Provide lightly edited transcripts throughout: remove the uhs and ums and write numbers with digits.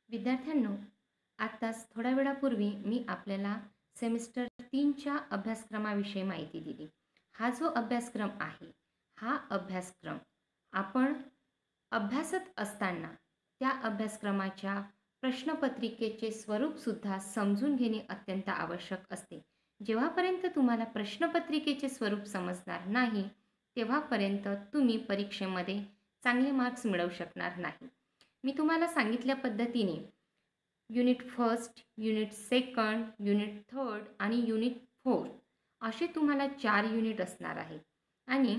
विद्यार्थ्यांनो, आत्ताच थोड्या वेळापूर्वी मी आपल्याला सेमिस्टर 3च्या अभ्यासक्रमाविषयी माहिती दिली. हा जो अभ्यासक्रम आहे, हा अभ्यासक्रम आपण अभ्यासत असताना त्या अभ्यासक्रमाच्या प्रश्नपत्रिकेचे स्वरूपसुद्धा समजून घेणे अत्यंत आवश्यक असते. जेव्हापर्यंत तुम्हाला प्रश्नपत्रिकेचे स्वरूप समजणार नाही, तेव्हापर्यंत तुम्ही परीक्षेमध्ये चांगले मार्क्स मिळवू शकणार नाही. मी तुम्हाला सांगितल्या पद्धतीने unit first, unit second, unit third आणि युनिट फोर्थ असे तुम्हाला 4 युनिट असणार आहेत आणि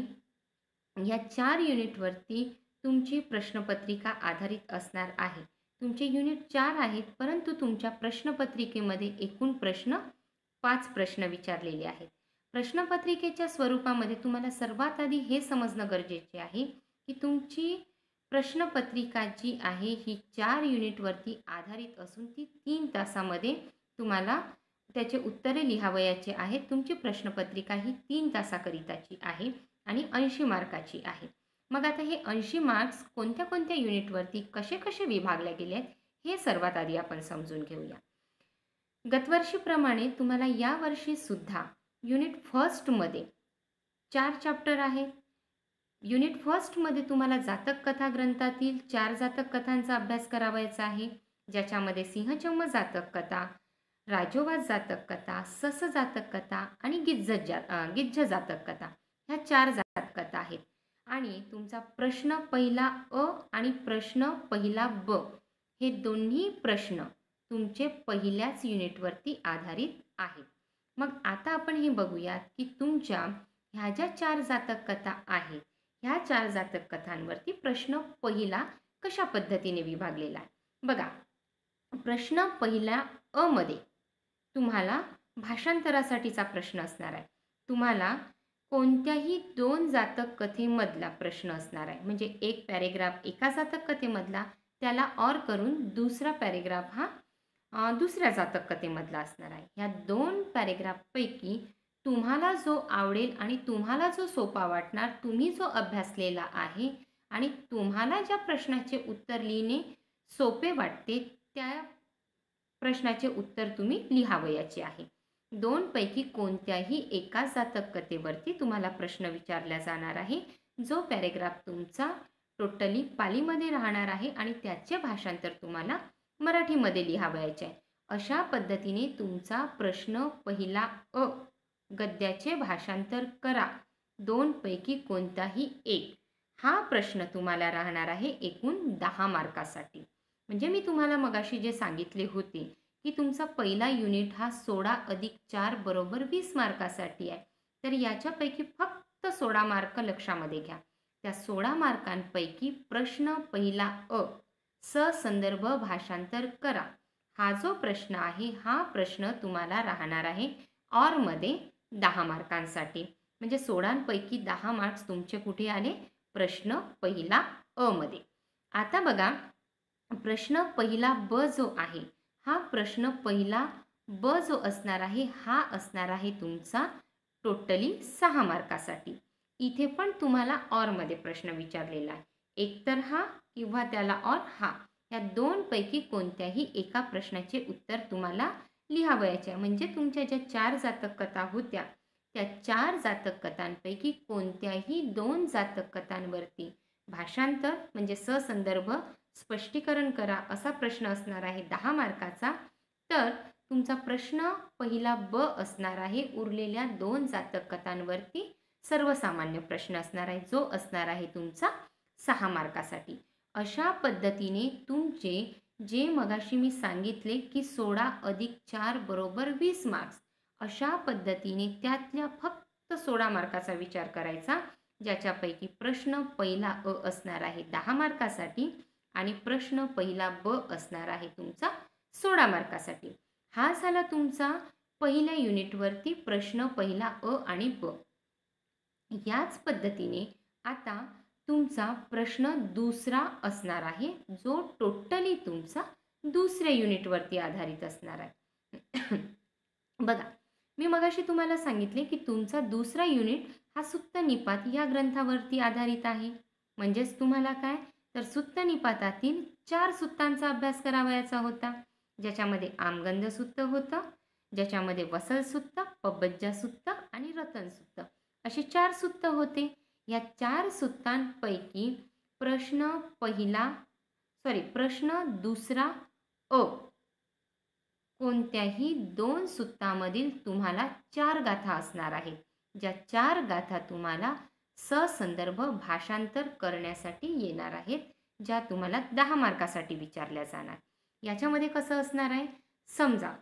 या 4 युनिटवरती तुमची प्रश्नपत्रिका आधारित असणार आहे. तुमचे युनिट 4 आहेत, परंतु तुमच्या प्रश्नपत्रिकेमध्ये एकूण प्रश्न 5 प्रश्न विचारलेले आहेत. प्रश्नपत्रिकेच्या स्वरूपामध्ये तुम्हाला सर्वात आधी हे समजणं गरजेचे आहे की तुमची प्रश्नपत्रिका जी आहे ही 4 युनिटवरती आधारित असून ती 3 तासामध्ये तुम्हाला त्याचे उत्तरे लिहावयाचे आहेत. तुमची प्रश्नपत्रिका ही 3 तासाकरिताची आहे आणि 80 मार्काची आहे. मग आता हे 80 मार्क्स कोणत्या कोणत्या युनिटवरती कसे कसे विभागले गेले आहेत हे सर्वात आधी आपण समजून घेऊया. गतवर्षीप्रमाणे तुम्हाला यावर्षी सुद्धा युनिट फर्स्टमध्ये 4 चॅप्टर आहेत. युनिट फर्स्टमध्ये तुम्हाला जातक कथा ग्रंथातील 4 जातक कथांचा अभ्यास करावायचा आहे, ज्याच्यामध्ये सिंहचम्म जातक कथा, राजोवाद जातक कथा, सस जातक कथा आणि गिज्ज जातक कथा ह्या 4 जातक कथा आहेत. आणि तुमचा प्रश्न पहिला अ आणि प्रश्न पहिला ब हे दोन्ही प्रश्न तुमचे पहिल्याच युनिटवरती आधारित आहेत. मग आता आपण हे बघूयात की तुमच्या ह्या ज्या 4 जातक कथा आहेत, ह्या 4 जातक कथांवरती प्रश्न पहिला कशा पद्धतीने विभागलेला आहे. बघा, प्रश्न पहिला अ मध्ये तुम्हाला भाषांतरासाठीचा प्रश्न असणार आहे. तुम्हाला कोणत्याही 2 जातक कथेमधला प्रश्न असणार आहे. म्हणजे एक पॅरेग्राफ एका जातक कथेमधला त्याला ऑर करून दुसरा पॅरेग्राफ हा दुसऱ्या जातक कथेमधला असणार आहे. ह्या 2 पॅरेग्राफपैकी तुम्हाला जो आवडेल आणि तुम्हाला जो सोपा वाटणार, तुम्ही जो अभ्यासलेला आहे आणि तुम्हाला ज्या प्रश्नाचे उत्तर लिहिणे सोपे वाटते त्या प्रश्नाचे उत्तर तुम्ही लिहावयाचे आहे. 2 पैकी कोणत्याही एका जातक कथेवरती तुम्हाला प्रश्न विचारला जाणार आहे. जो पॅरेग्राफ तुमचा टोटली पालीमध्ये राहणार आहे आणि त्याचे भाषांतर तुम्हाला मराठीमध्ये लिहावयाचे आहे. अशा पद्धतीने तुमचा प्रश्न पहिला अ गद्याचे भाषांतर करा 2 पैकी कोणताही एक हा प्रश्न तुम्हाला राहणार आहे एकूण 10 मार्कासाठी. म्हणजे मी तुम्हाला मगाशी जे सांगितले होते की तुमचा पहिला युनिट हा 16 अधिक 4 बरोबर 20 मार्कासाठी आहे. तर याच्यापैकी फक्त 16 मार्क लक्षामध्ये घ्या. त्या 16 मार्कांपैकी प्रश्न पहिला अ संदर्भ भाषांतर करा हा जो प्रश्न आहे, हा प्रश्न तुम्हाला राहणार आहे ऑरमध्ये 10 मार्कांसाठी. म्हणजे 16 पैकी 10 मार्क्स तुमचे कुठे आले? प्रश्न पहिला अ मध्ये. आता बघा, प्रश्न पहिला ब जो आहे, हा प्रश्न पहिला ब जो असणार आहे, हा असणार आहे तुमचा टोटली 6 मार्कासाठी. इथे पण तुम्हाला ऑरमध्ये प्रश्न विचारलेला आहे. एकतर हा किंवा त्याला ऑर हा, या 2 पैकी कोणत्याही एका प्रश्नाचे उत्तर तुम्हाला लिहावयाचे आहे. म्हणजे तुमच्या ज्या 4 जातक कथा होत्या, त्या 4 जातक कथांपैकी कोणत्याही 2 जातक कथांवरती भाषांतर म्हणजे संदर्भ स्पष्टीकरण करा असा प्रश्न असणार आहे 10 मार्काचा. तर तुमचा प्रश्न पहिला ब असणार आहे उरलेल्या 2 जातक कथांवरती सर्वसामान्य प्रश्न असणार आहे, जो असणार आहे तुमचा 6 मार्कासाठी. अशा पद्धतीने तुमचे जे मगाशी मी सांगितले की 16 अधिक 4 बरोबर 20 मार्क्स, अशा पद्धतीने त्यातल्या फक्त 16 मार्काचा विचार करायचा, ज्याच्यापैकी प्रश्न पहिला अ असणार आहे 10 मार्कासाठी आणि प्रश्न पहिला ब असणार आहे तुमचा 16 मार्कासाठी. हा झाला तुमचा पहिल्या युनिटवरती प्रश्न पहिला अ आणि ब. याच पद्धतीने आता तुमचा प्रश्न दुसरा असणार आहे, जो टोटली तुमचा दुसऱ्या युनिटवरती आधारित असणार आहे. बघा, मी मगाशी तुम्हाला सांगितले की तुमचा दुसरा युनिट हा सुत्त निपात या ग्रंथावरती आधारित आहे. म्हणजेच तुम्हाला काय, तर सुत्त निपातातील 4 सुत्तांचा अभ्यास करावयाचा होता, ज्याच्यामध्ये आमगंध सुत्त होतं, ज्याच्यामध्ये वसल सुत्त, पब्बज्जा सुत्त आणि रतन सुत्त अशी 4 सुत्त होते. या 4 सुत्तांपैकी प्रश्न दुसरा अ कोणत्याही 2 सुत्तामधील तुम्हाला 4 गाथा असणार आहेत, ज्या 4 गाथा तुम्हाला ससंदर्भ भाषांतर करण्यासाठी येणार आहेत, ज्या तुम्हाला 10 मार्कासाठी विचारल्या जाणार. याच्यामध्ये कसं असणार आहे, समजा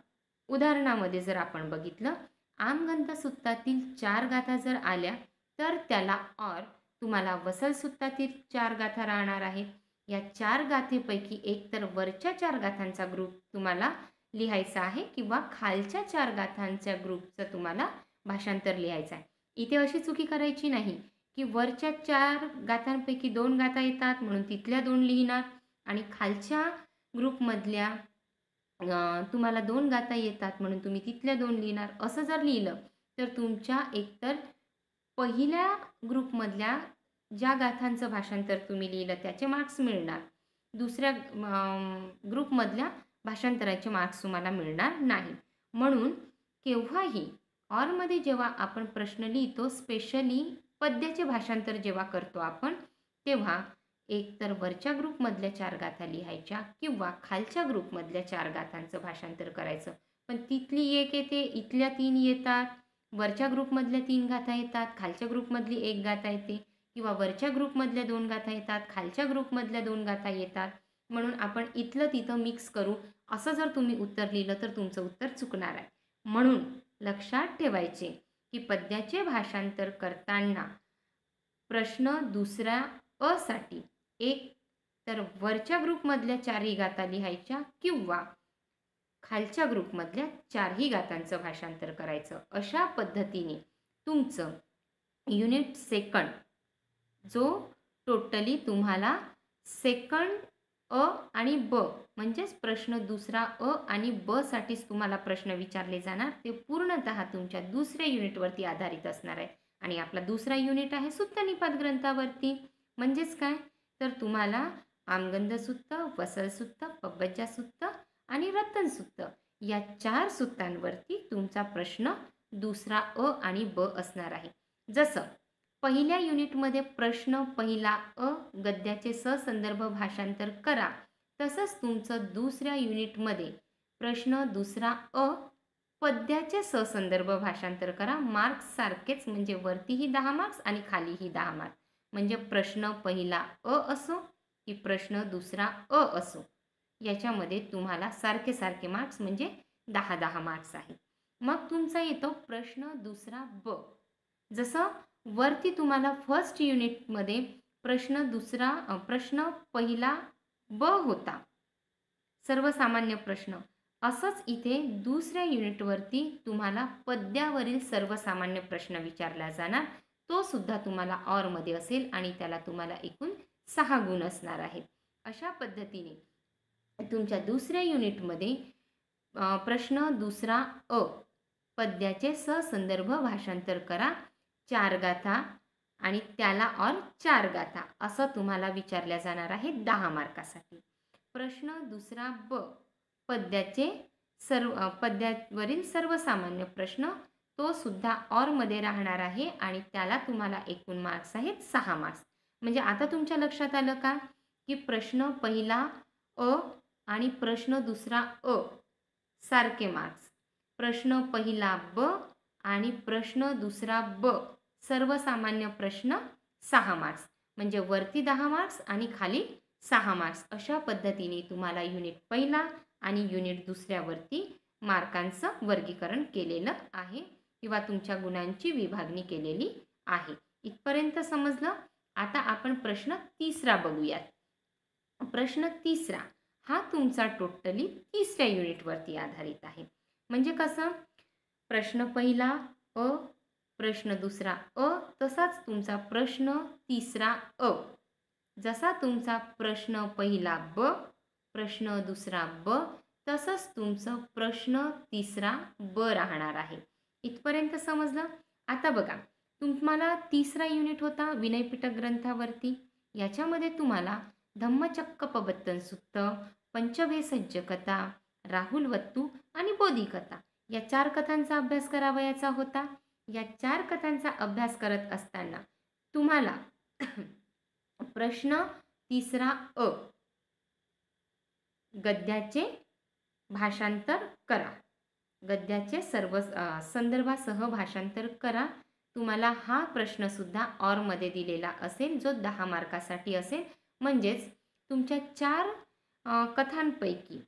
उदाहरणामध्ये जर आपण बघितलं, आमगंध सुत्तातील 4 गाथा जर आल्या तर त्याला और तुम्हाला वसल सुत्तातील 4 गाथा राहणार आहेत. या 4 गाथेपैकी एक तर वरच्या 4 गाथांचा ग्रुप तुम्हाला लिहायचा आहे किंवा खालच्या 4 गाथांच्या ग्रुपचं तुम्हाला भाषांतर लिहायचं आहे. इथे अशी चुकी करायची नाही की वरच्या 4 गाथांपैकी 2 गाथा येतात म्हणून तिथल्या 2 लिहिणार आणि खालच्या ग्रुपमधल्या तुम्हाला 2 गाथा येतात म्हणून तुम्ही तिथल्या 2 लिहिणार. असं जर लिहिलं तर तुमच्या एकतर पहिल्या ग्रुपमधल्या ज्या गाथांचं भाषांतर तुम्ही लिहिलं त्याचे मार्क्स मिळणार, दुसऱ्या ग्रुपमधल्या भाषांतराचे मार्क्स तुम्हाला मिळणार नाही. म्हणून केव्हाही ऑरमध्ये जेव्हा आपण प्रश्न लिहितो, स्पेशली पद्याचे भाषांतर जेव्हा करतो आपण, तेव्हा एकतर वरच्या ग्रुपमधल्या 4 गाथा लिहायच्या किंवा खालच्या ग्रुपमधल्या 4 गाथांचं भाषांतर करायचं. पण तिथली एक येते, इथल्या 3 येतात, वरच्या ग्रुपमधल्या 3 गाथा येतात, खालच्या ग्रुपमधली 1 गाथा येते किंवा वरच्या ग्रुपमधल्या 2 गाथा येतात, खालच्या ग्रुपमधल्या 2 गाथा येतात. म्हणून आपण इथलं तिथं मिक्स करू असं जर तुम्ही उत्तर लिहिलं तर तुमचं उत्तर चुकणार आहे. म्हणून लक्षात ठेवायचे की पद्याचे भाषांतर करताना प्रश्न दुसऱ्या अ साठी एक तर वरच्या ग्रुपमधल्या 4ही गाथा लिहायच्या किंवा खालच्या ग्रुपमधल्या 4ही गाथांचं भाषांतर करायचं. अशा पद्धतीने तुमचं युनिट सेकंड, जो टोटली तुम्हाला सेकंड अ आणि ब म्हणजेच प्रश्न दुसरा अ आणि ब साठीच तुम्हाला प्रश्न विचारले जाणार, ते पूर्णतः तुमच्या दुसऱ्या युनिटवरती आधारित असणार आहे. आणि आपला दुसरा युनिट आहे सुत्त निपात ग्रंथावरती. म्हणजेच काय तर तुम्हाला आमगंध सुत्त, वसल सुत्त, पब्बज्जा सुत्त आणि रतन सुत्त या 4 सुत्तांवरती तुमचा प्रश्न दुसरा अ आणि ब असणार आहे. जसं पहिल्या युनिटमध्ये प्रश्न पहिला अ गद्याचे ससंदर्भ भाषांतर करा, तसंच तुमचं दुसऱ्या युनिटमध्ये प्रश्न दुसरा अ पद्याचे ससंदर्भ भाषांतर करा. मार्क्स सारखेच, म्हणजे वरतीही 10 मार्क्स आणि खालीही 10 मार्क्स. म्हणजे प्रश्न पहिला अ असो की प्रश्न दुसरा अ असो, याच्यामध्ये तुम्हाला सारखे सारखे मार्क्स म्हणजे 10-10 मार्क्स आहेत. मग तुमचा येतो प्रश्न दुसरा ब. जसं वरती तुम्हाला फर्स्ट युनिटमध्ये प्रश्न पहिला ब होता, सर्वसामान्य प्रश्न. असंच इथे दुसऱ्या युनिटवरती तुम्हाला पद्यावरील सर्वसामान्य प्रश्न विचारला जाणार. तो सुद्धा तुम्हाला ऑरमध्ये असेल आणि त्याला तुम्हाला एकूण 6 गुण असणार आहेत. अशा पद्धतीने तुमच्या दुसऱ्या युनिटमध्ये प्रश्न दुसरा अ पद्याचे ससंदर्भ भाषांतर करा, 4 गाथा आणि त्याला और 4 गाथा असं तुम्हाला विचारल्या जाणार आहे 10 मार्कासाठी. प्रश्न दुसरा ब पद्यावरील सर्वसामान्य प्रश्न, तो सुद्धा ऑरमध्ये राहणार आहे आणि त्याला तुम्हाला एकूण मार्क्स आहेत 6 मार्क्स. म्हणजे आता तुमच्या लक्षात आलं का की प्रश्न पहिला अ आणि प्रश्न दुसरा अ सारखे मार्क्स, प्रश्न पहिला ब आणि प्रश्न दुसरा ब सर्वसामान्य प्रश्न 6 मार्क्स, म्हणजे वरती 10 मार्क्स आणि खाली 6 मार्क्स. अशा पद्धतीने तुम्हाला युनिट पहिला आणि युनिट दुसऱ्यावरती मार्कांचं वर्गीकरण केलेलं आहे किंवा तुमच्या गुणांची विभागणी केलेली आहे. इथपर्यंत समजलं. आता आपण प्रश्न तिसरा बघूयात. प्रश्न तिसरा हा तुमचा टोटली तिसऱ्या युनिटवरती आधारित आहे. म्हणजे कसं, प्रश्न पहिला अ, प्रश्न दुसरा अ, तसाच तुमचा प्रश्न तिसरा अ. जसा तुमचा प्रश्न पहिला ब, प्रश्न दुसरा ब, तसंच तुमचं प्रश्न तिसरा ब राहणार आहे. इथपर्यंत समजलं. आता बघा, तुम्हाला तिसरा युनिट होता विनय पिटक ग्रंथावरती. याच्यामध्ये तुम्हाला धम्मचक्क प्रबोधन सुत्त, पंचभेषज कथा, राहुल वत्तू आणि बोधी कथा या 4 कथांचा अभ्यास करावयाचा होता. या 4 कथांचा अभ्यास करत असताना तुम्हाला प्रश्न तिसरा अ, गद्याचे भाषांतर करा. गद्याचे सर्व संदर्भासह भाषांतर करा. तुम्हाला हा प्रश्न सुद्धा ऑर मध्ये दिलेला असेल, जो 10 मार्कासाठी असेल. म्हणजेच तुमच्या 4 कथांपैकी,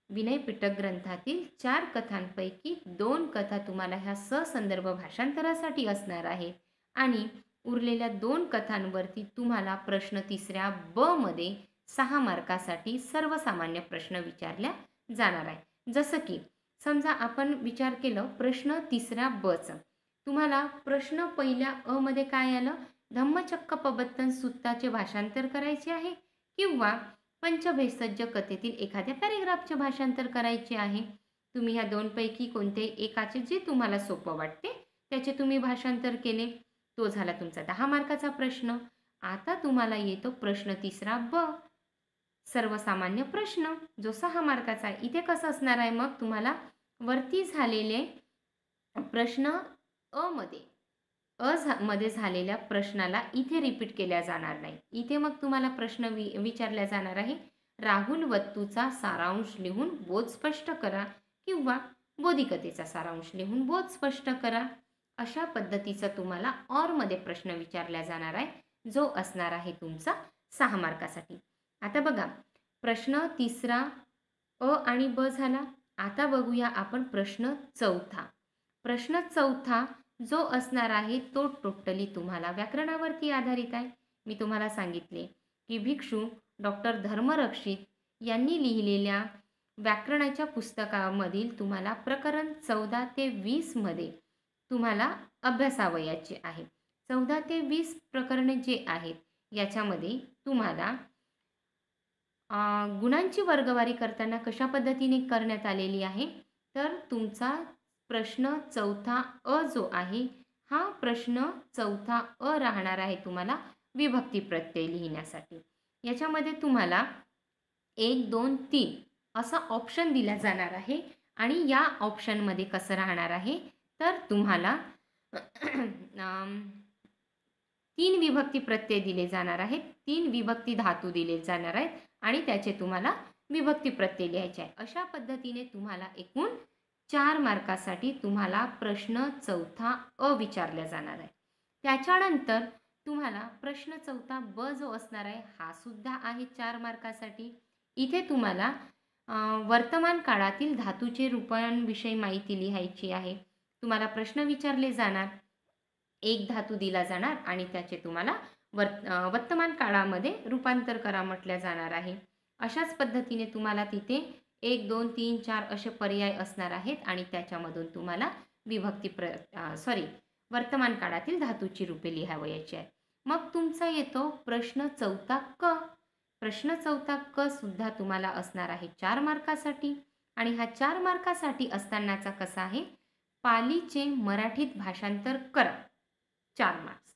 विनय पिटक ग्रंथातील 4 कथांपैकी 2 कथा तुम्हाला ह्या ससंदर्भ भाषांतरासाठी असणार आहे आणि उरलेल्या 2 कथांवरती तुम्हाला प्रश्न तिसऱ्या ब मध्ये 6 मार्कासाठी सर्वसामान्य प्रश्न विचारल्या जाणार आहे. जसं की समजा आपण विचार केलं प्रश्न तिसऱ्या बचं, तुम्हाला प्रश्न पहिल्या अ मध्ये काय आलं, धम्मचक्क प्रबोधन सुत्ताचे भाषांतर करायचे आहे किंवा पंचभेषज कथेतील एखाद्या पॅरेग्राफचे भाषांतर करायचे आहे. तुम्ही ह्या 2 पैकी कोणते एकाचे जे तुम्हाला सोपं वाटते त्याचे तुम्ही भाषांतर केले. तो झाला तुमचा 10 मार्काचा प्रश्न. आता तुम्हाला येतो प्रश्न तिसरा ब, सर्वसामान्य प्रश्न, जो 6 मार्काचा आहे. इथे कसं असणार आहे मग, तुम्हाला वरती झालेले प्रश्न मध्ये झालेल्या प्रश्नाला इथे रिपीट केल्या जाणार नाही. इथे मग तुम्हाला प्रश्न विचारला जाणार आहे, राहुल वत्तूचा सारांश लिहून बोध स्पष्ट करा किंवा बोधिकथेचा सारांश लिहून बोध स्पष्ट करा. अशा पद्धतीचा तुम्हाला ऑर मध्ये प्रश्न विचारला जाणार आहे, जो असणार आहे तुमचा 6 मार्कासाठी. आता बघा, प्रश्न तिसरा अ आणि ब झाला. आता बघूया आपण प्रश्न चौथा. प्रश्न चौथा जो असणार आहे तो टोटली तुम्हाला व्याकरणावरती आधारित आहे. मी तुम्हाला सांगितले की भिक्षू डॉक्टर धर्मरक्षित यांनी लिहिलेल्या व्याकरणाच्या पुस्तकामधील तुम्हाला प्रकरण 14 ते 20 मध्ये तुम्हाला अभ्यासावयाचे आहे. 14 ते 20 प्रकरणे जे आहेत याच्यामध्ये तुम्हाला गुणांची वर्गवारी करताना कशा पद्धतीने करण्यात आलेली आहे, तर तुमचा प्रश्न चौथा अ जो आहे, हा प्रश्न चौथा अ राहणार आहे तुम्हाला विभक्ती प्रत्यय लिहिण्यासाठी. याच्यामध्ये तुम्हाला 1, 2, 3 असा ऑप्शन दिला जाणार आहे आणि या ऑप्शनमध्ये कसं राहणार आहे, तर तुम्हाला 3 विभक्ती प्रत्यय दिले जाणार आहेत, 3 विभक्ती धातू दिले जाणार आहेत आणि त्याचे तुम्हाला विभक्ती प्रत्यय लिहायचे आहे. अशा पद्धतीने तुम्हाला एकूण 4 मार्कासाठी तुम्हाला प्रश्न चौथा अ विचारला जाणार आहे. त्याच्यानंतर तुम्हाला प्रश्न चौथा ब जो असणार आहे हा सुद्धा आहे 4 मार्कासाठी. इथे तुम्हाला वर्तमान काळातील धातूचे रूपांविषयी माहिती लिहायची आहे. तुम्हाला प्रश्न विचारले जाणार, एक धातू दिला जाणार आणि त्याचे तुम्हाला वर्तमान काळामध्ये रूपांतर करा म्हटल्या जाणार आहे. अशाच पद्धतीने तुम्हाला तिथे 1, 2, 3, 4 असे पर्याय असणार आहेत आणि त्याच्यामधून तुम्हाला वर्तमान काळातील धातूची रूपे लिहावयाची आहे. मग तुमचा येतो प्रश्न चौथा क. प्रश्न चौथा क सुद्धा तुम्हाला असणार आहे 4 मार्कासाठी आणि हा 4 मार्कासाठी असतानाचा कसा आहे, पालीचे मराठीत भाषांतर करा. 4 मार्क्स.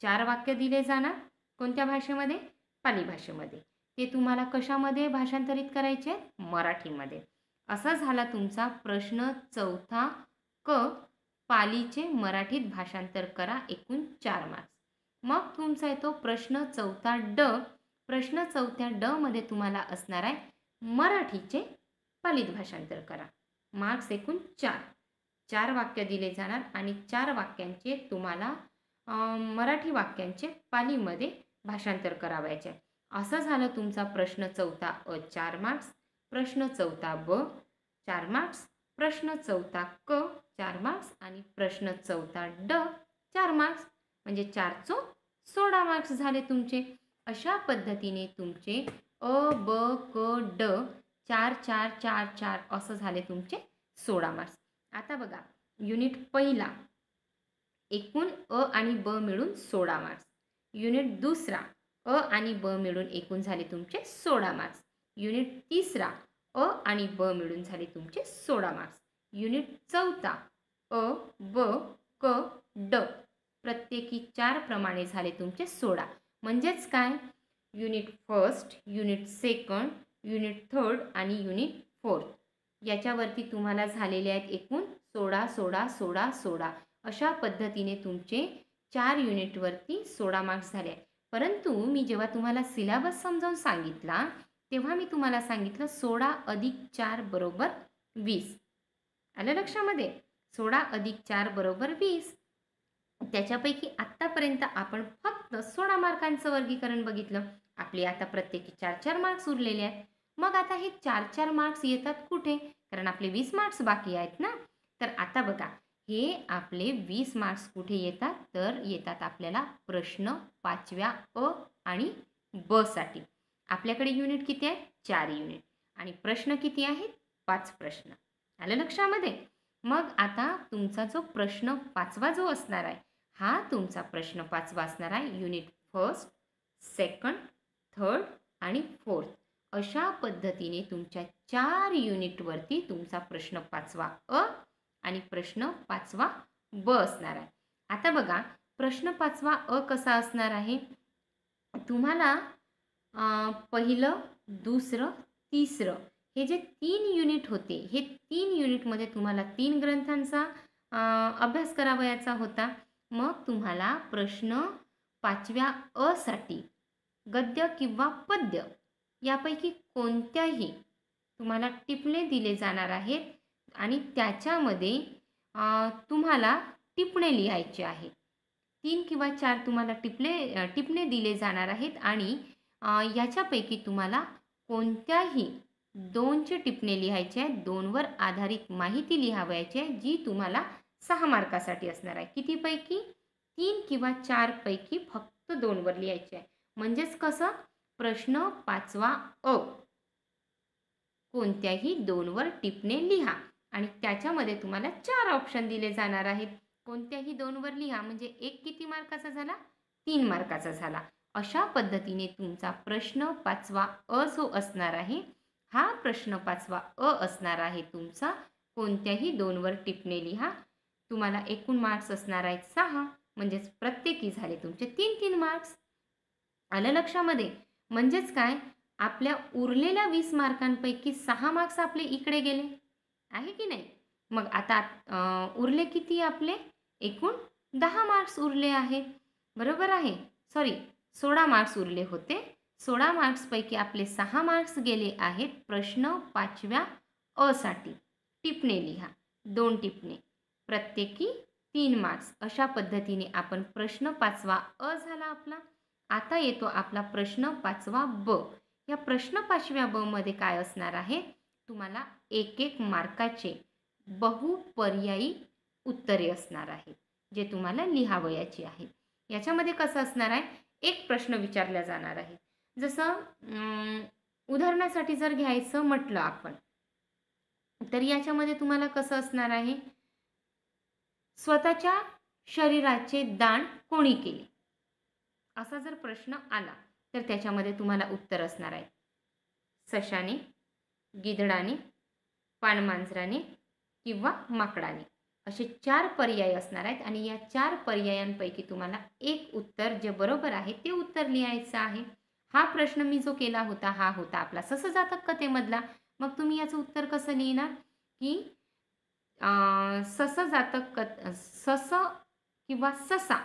4 वाक्य दिले जाणार. कोणत्या भाषेमध्ये? पाली भाषेमध्ये. ते तुम्हाला कशामध्ये भाषांतरित करायचे? मराठीमध्ये. असा झाला तुमचा प्रश्न चौथा क, पालीचे मराठीत भाषांतर करा, एकूण 4 मार्क्स. मग तुमचा येतो प्रश्न चौथा ड. प्रश्न चौथ्या ड मध्ये तुम्हाला असणार आहे मराठीचे पालीत भाषांतर करा. मार्क्स एकूण 4. 4 वाक्य दिले जाणार आणि 4 वाक्यांचे तुम्हाला मराठी वाक्यांचे पालीमध्ये भाषांतर करावायचे आहे. असं झालं तुमचा प्रश्न चौथा अ 4 मार्क्स, प्रश्न चौथा ब 4 मार्क्स, प्रश्न चौथा क 4 मार्क्स आणि प्रश्न चौथा ड 4 मार्क्स. म्हणजे 4 चोक 16 मार्क्स झाले तुमचे. अशा पद्धतीने तुमचे अ ब क ड 4 4 4 4 असं झाले तुमचे 16 मार्क्स. आता बघा, युनिट पहिला एकूण अ आणि ब मिळून 16 मार्क्स. युनिट दुसरा अ आणि ब मिळून एकूण झाले तुमचे 16 मार्क्स. युनिट तिसरा अ आणि ब मिळून झाले तुमचे 16 मार्क्स. युनिट चौथा अ ब क ड प्रत्येकी 4 प्रमाणे झाले तुमचे 16. म्हणजेच काय, unit first, unit second, unit third आणि युनिट फोर्थ. याच्यावरती तुम्हाला झालेले आहेत एकूण 16 16 16 16. अशा पद्धतीने तुमचे 4 युनिटवरती 16 मार्क्स झाले आहेत. परंतु मी जेव्हा तुम्हाला सिलेबस समजावून सांगितला तेव्हा मी तुम्हाला सांगितलं 16 अधिक 4 बरोबर 20. आलं लक्षामध्ये? 16 अधिक 4 बरोबर 20. त्याच्यापैकी आत्तापर्यंत आपण फक्त 16 मार्कांचं वर्गीकरण बघितलं. आपले आता प्रत्येकी 4-4 मार्क्स उरलेले आहेत. मग आता हे 4-4 मार्क्स येतात कुठे? कारण आपले 20 मार्क्स बाकी आहेत ना. तर आता बघा, हे आपले 20 मार्क्स कुठे येतात? तर येतात आपल्याला प्रश्न 5व्या अ आणि ब साठी. आपल्याकडे युनिट किती आहेत? 4 युनिट. आणि प्रश्न किती आहेत? 5 प्रश्न. आलं लक्षामध्ये? मग आता तुमचा जो प्रश्न 5वा जो असणार आहे, हा तुमचा प्रश्न 5वा असणार आहे. युनिट फर्स्ट, सेकंड, थर्ड आणि फोर्थ. अशा पद्धतीने तुमच्या 4 युनिटवरती तुमचा प्रश्न 5वा अ आणि प्रश्न 5वा ब असणार आहे. आता बघा, प्रश्न 5वा अ कसा असणार आहे? तुम्हाला पहिलं, दुसरं, तिसरं हे जे 3 युनिट होते, हे 3 युनिटमध्ये तुम्हाला 3 ग्रंथांचा अभ्यास करावयाचा होता. मग तुम्हाला प्रश्न 5व्या अ साठी गद्य किंवा पद्य यापैकी कोणत्याही तुम्हाला टिपणे दिले जाणार आहेत आणि त्याच्यामध्ये तुम्हाला टिपणे लिहायचे आहे. 3 किंवा 4 तुम्हाला टिपणे दिले जाणार आहेत आणि याच्यापैकी तुम्हाला कोणत्याही 2चे टिपणे लिहायचे आहेत. 2वर आधारित माहिती लिहावयाची आहे, जी तुम्हाला 6 मार्कासाठी असणार आहे. कितीपैकी? 3 किंवा 4 पैकी फक्त 2वर लिहायचे आहे. म्हणजेच कसं? प्रश्न 5वा अ कोणत्याही 2वर टिपणे लिहा आणि त्याच्यामध्ये तुम्हाला 4 ऑप्शन दिले जाणार आहेत. कोणत्याही 2वर लिहा म्हणजे एक किती मार्काचा झाला? 3 मार्काचा झाला. अशा पद्धतीने तुमचा प्रश्न 5वा अ जो असणार आहे, हा प्रश्न 5वा अ असणार आहे तुमचा. कोणत्याही 2वर टिपणे लिहा. तुम्हाला एकूण मार्क्स असणार आहेत 6, म्हणजेच प्रत्येकी झाले तुमचे 3-3 मार्क्स. आलं लक्षामध्ये? म्हणजेच काय, आपल्या उरलेल्या 20 मार्कांपैकी 6 मार्क्स आपले इकडे गेले आहे की नाही. मग आता उरले किती आपले? एकूण 10 मार्क्स उरले आहेत. बरोबर आहे? सॉरी, 16 मार्क्स उरले होते. 16 मार्क्सपैकी आपले 6 मार्क्स गेले आहेत प्रश्न 5व्या अ साठी. टिपणे लिहा, 2 टिपणे, प्रत्येकी 3 मार्क्स. अशा पद्धतीने आपण प्रश्न 5वा अ झाला आपला. आता येतो आपला प्रश्न 5वा ब. या प्रश्न 5व्या ब मध्ये काय असणार आहे? तुम्हाला 1-1 मार्काचे बहुपर्यायी उत्तरे असणार आहेत, जे तुम्हाला लिहावयाची आहेत. याच्यामध्ये कसं असणार आहे? एक प्रश्न विचारला जाणार आहे. जसं उदाहरणासाठी जर घ्यायचं म्हटलं आपण, तर याच्यामध्ये तुम्हाला कसं असणार आहे? स्वतःच्या शरीराचे दान कोणी केले? असा जर प्रश्न आला तर त्याच्यामध्ये तुम्हाला उत्तर असणार आहे सशाने, गिधडाने, पाणमांजराने किंवा माकडाने. असे 4 पर्याय असणार आहेत आणि या 4 पर्यायांपैकी तुम्हाला एक उत्तर जे बरोबर आहे ते उत्तर लिहायचं आहे. हा प्रश्न मी जो केला होता, हा होता आपला ससजातक कथेमधला. मग तुम्ही याचं उत्तर कसं लिहिणार? की ससजातक सस किंवा ससा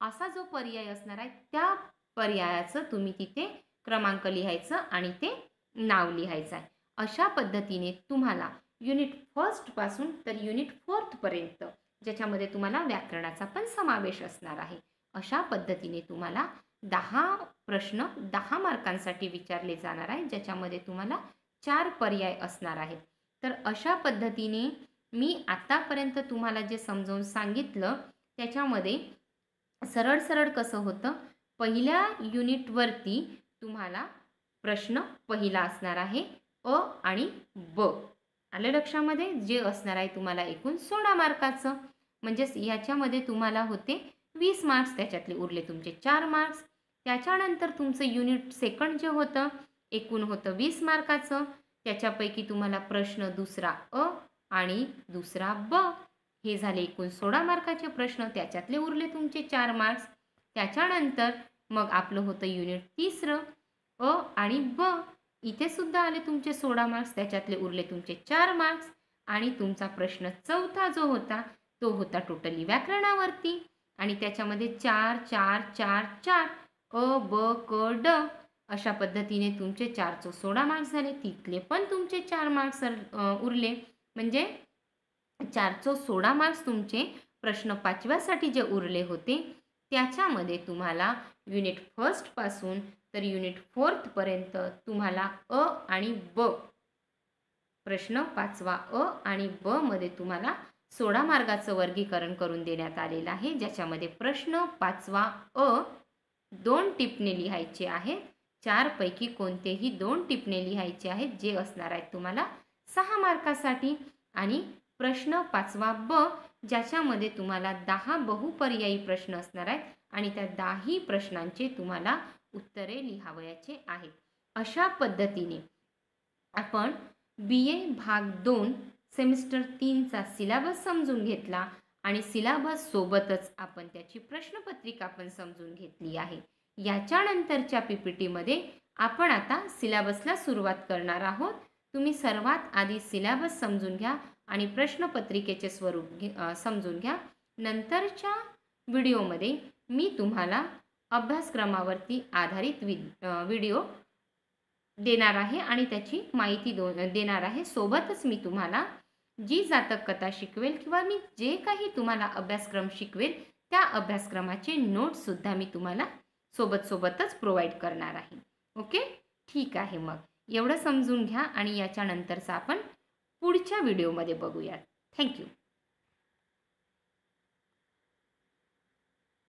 असा जो पर्याय असणार आहे, त्या पर्यायाचं तुम्ही तिथे क्रमांक लिहायचं आणि ते नाव लिहायचं आहे. अशा पद्धतीने तुम्हाला युनिट फर्स्ट पासून तर युनिट फोर्थ पर्यंत, ज्याच्यामध्ये तुम्हाला व्याकरणाचा पण समावेश असणार आहे, अशा पद्धतीने तुम्हाला 10 प्रश्न 10 मार्कांसाठी विचारले जाणार आहे, ज्याच्यामध्ये तुम्हाला 4 पर्याय असणार आहेत. तर अशा पद्धतीने मी आतापर्यंत तुम्हाला जे समजावून सांगितलं त्याच्यामध्ये सरळ सरळ कसं होतं? पहिल्या युनिटवरती तुम्हाला प्रश्न पहिला असणार आहे अ आणि ब. आलं लक्षामध्ये? जे असणार आहे तुम्हाला एकूण 16 मार्काचं. म्हणजेच याच्यामध्ये तुम्हाला होते 20 मार्क्स, त्याच्यातले उरले तुमचे 4 मार्क्स. त्याच्यानंतर तुमचं युनिट सेकंड जे होतं एकूण होतं 20 मार्काचं. त्याच्यापैकी तुम्हाला प्रश्न दुसरा अ आणि दुसरा ब हे झाले एकूण 16 मार्काचे प्रश्न. त्याच्यातले उरले तुमचे 4 मार्क्स. त्याच्यानंतर मग आपलं होतं युनिट तिसरं. अ आणि ब. इथे सुद्धा आले तुमचे 16 मार्क्स, त्याच्यातले उरले तुमचे 4 मार्क्स. आणि तुमचा प्रश्न चौथा जो होता तो होता टोटली व्याकरणावरती आणि त्याच्यामध्ये 4 4 4 4 अ ब क ड अशा पद्धतीने तुमचे 4 16 मार्क्स झाले. तिथले पण तुमचे 4 मार्क्स उरले. म्हणजे 4 16 मार्क्स तुमचे प्रश्न 5व्यासाठी जे उरले होते त्याच्यामध्ये तुम्हाला युनिट फर्स्टपासून तर युनिट फोर्थपर्यंत तुम्हाला अ आणि ब प्रश्न 5वा अ आणि ब मध्ये तुम्हाला 16 मार्गाचं वर्गीकरण करून देण्यात आलेलं आहे. ज्याच्यामध्ये प्रश्न 5वा अ 2 टिपणे लिहायचे आहेत. 4 पैकी कोणतेही 2 टिपणे लिहायचे आहेत जे असणार आहेत तुम्हाला 6 मार्कासाठी. आणि प्रश्न 5वा ब ज्याच्यामध्ये तुम्हाला 10 बहुपर्यायी प्रश्न असणार आहेत आणि त्या 10ही प्रश्नांचे तुम्हाला उत्तरे लिहावयाचे आहेत. अशा पद्धतीने आपण BA भाग 2 सेमिस्टर 3चा सिलेबस समजून घेतला आणि सिलेबस सोबतच आपण त्याची प्रश्नपत्रिका पण समजून घेतली आहे. याच्यानंतरच्या PPTमध्ये आपण आता सिलेबसला सुरुवात करणार आहोत. तुम्ही सर्वात आधी सिलेबस समजून घ्या आणि प्रश्नपत्रिकेचे स्वरूप समजून घ्या. नंतरच्या व्हिडिओमध्ये मी तुम्हाला अभ्यासक्रमावरती आधारित व्हिडिओ देणार आहे आणि त्याची माहिती देणार आहे. सोबतच मी तुम्हाला जी जातक कथा शिकवेल किंवा मी जे काही तुम्हाला अभ्यासक्रम शिकवेल त्या अभ्यासक्रमाचे नोट्ससुद्धा मी तुम्हाला सोबतच प्रोव्हाइड करणार आहे. ओके, ठीक आहे. मग एवढं समजून घ्या आणि याच्यानंतरचा आपण पुढच्या व्हिडिओमध्ये बघूयात. थँक्यू.